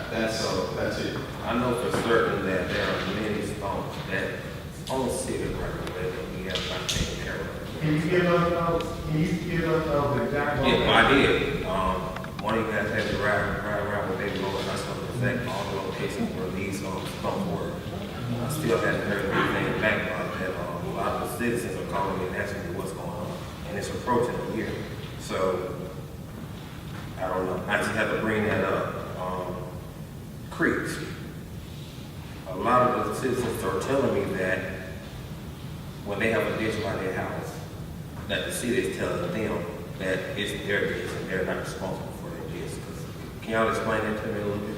That's it. I know for certain that there are many stumps that on city right away that we have not taken care of. Can you give us those exact ones? Yeah, I did. One of you guys had to ride around with baby Lord, and I saw the exact all the locations where these stumps were. I still haven't heard anything back about that. A lot of the citizens are calling me and asking me what's going on, and it's approaching a year. So, I don't know. I just have to bring that up. Creeks. A lot of the citizens are telling me that when they have a ditch by their house, that the city is telling them that it's their ditch and they're not responsible for their ditch. Can y'all explain that to me a little bit?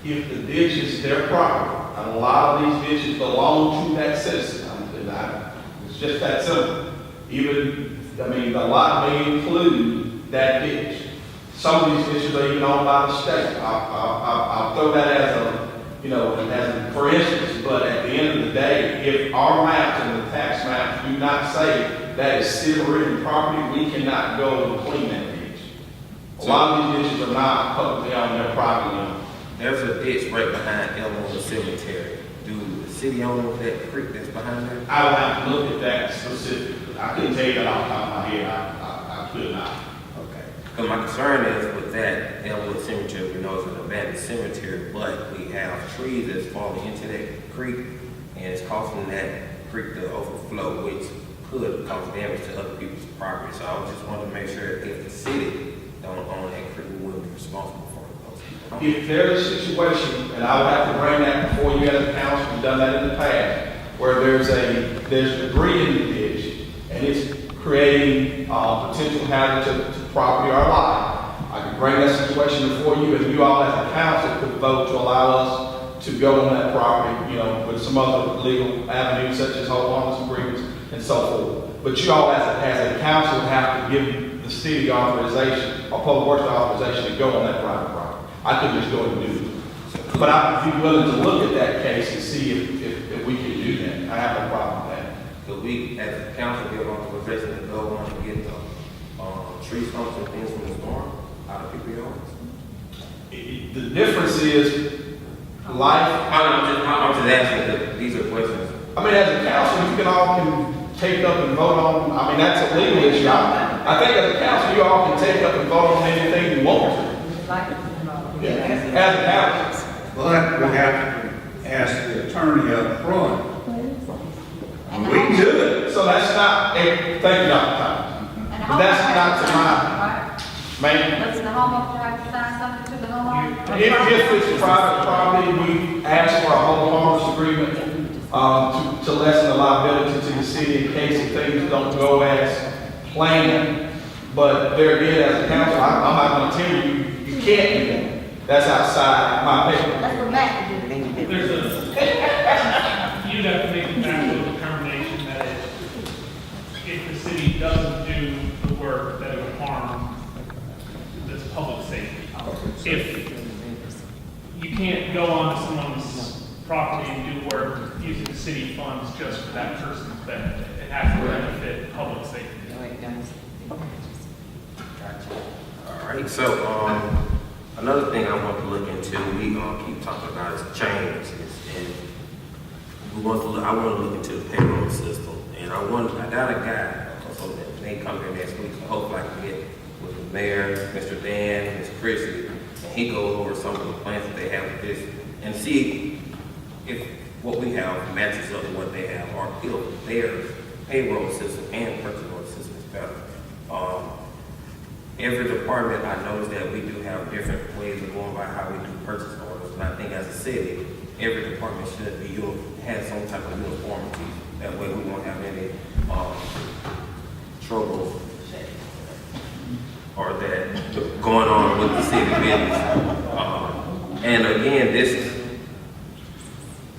If the ditch is their property, and a lot of these ditches belong to that citizen, it's just that simple. A lot may include that ditch. Some of these ditches are even owned by the state. I'll throw that as for instance, but at the end of the day, if our maps and the tax maps do not say that is city written property, we cannot go and clean that ditch. A lot of these ditches are not publicly on their property. There's a ditch right behind Elmwood Cemetery. Do the city own that creek that's behind there? I would have to look at that specifically. I couldn't tell you that off the top of my head. I could not. Okay. Because my concern is with that Elmwood Cemetery, we know it's an abandoned cemetery, but we have trees that's falling into that creek, and it's causing that creek to overflow, which could cause damage to other people's property. So I just wanted to make sure if the city don't own that creek, we wouldn't be responsible for those people. If there's a situation, and I would have to bring that before you as a council, we've done that in the past, where there's debris in the ditch, and it's creating potential hazard to property or life. I could bring that situation before you, and you all as a council could vote to allow us to go on that property, with some other legal avenues such as homeowners agreements and so forth. But you all as a council have to give the city authorization or public works authorization to go on that private property. I could just go and do it. But I'd be willing to look at that case and see if we can do that. I have no problem with that. Could we, as a council, give authorization to go on and get the tree stumps and things from the storm out of people's yards? The difference is life. I'm just asking, that these are questions. I mean, as a council, you can take up and vote on, that's a legal issue. I think as a council, you all can take up and vote on anything you want to. Yeah, as a council. But we have to ask the attorney up front. We can do it. So that's not, thank you, Dr. Thomas. But that's not to my, ma'am. Does the homeowner have to sign something to the homeowner? If it's private property, we ask for a homeowners agreement to lessen the liability to the city in case of things don't go as planned. But there again, as a council, I'm not going to tell you, you can't do that. That's outside my pay. That's what Matt can do. You'd have to make a factual determination that if the city doesn't do the work, that it would harm this public safety. If you can't go onto someone's property and do work using the city funds just for that person's benefit, it has to benefit public safety. All right, so, another thing I want to look into, we keep talking about is changes, and I want to look into the payroll system, and I got a guy, so that they come here next week, so hopefully I can get with the mayor, Mr. Dan, Ms. Chrissy, and he goes over some of the plans that they have with this, and see if what we have matches up with what they have, or if their payroll system and purchase order system is better. Every department, I noticed that we do have different ways of going by how we do purchase orders, and I think as a city, every department should be have some type of uniformity. That way we won't have any trouble or that going on with the city business. And again, this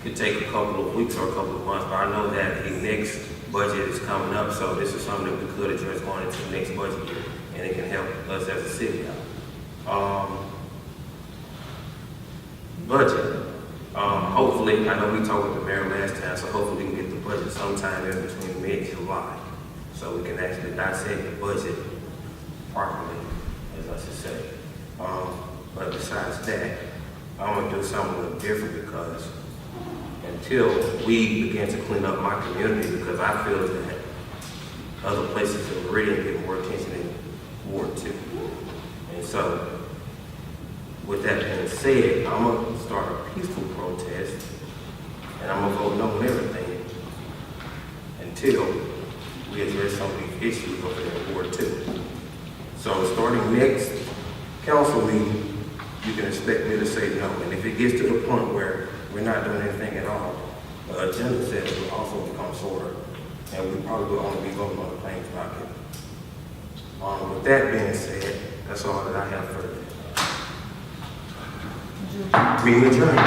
could take a couple of weeks or a couple of months, but I know that the next budget is coming up, so this is something that we could address going into the next budget year, and it can help us as a city out. Budget. Hopefully, I know we talked with the mayor last time, so hopefully we can get the budget sometime in between mid-July, so we can actually dissect the budget properly, as I should say. But besides that, I'm gonna do something a little different because until we begin to clean up my community, because I feel that other places in Meridian get more attention than Ward 2. And so, with that being said, I'm gonna start a peaceful protest, and I'm gonna vote no on everything until we address some of these issues over there in Ward 2. So starting next council meeting, you can expect me to say no. And if it gets to the point where we're not doing anything at all, the agenda says will also become shorter, and we probably will only be voting on the claims docket. With that being said, that's all that I have for today. Meeting adjourned.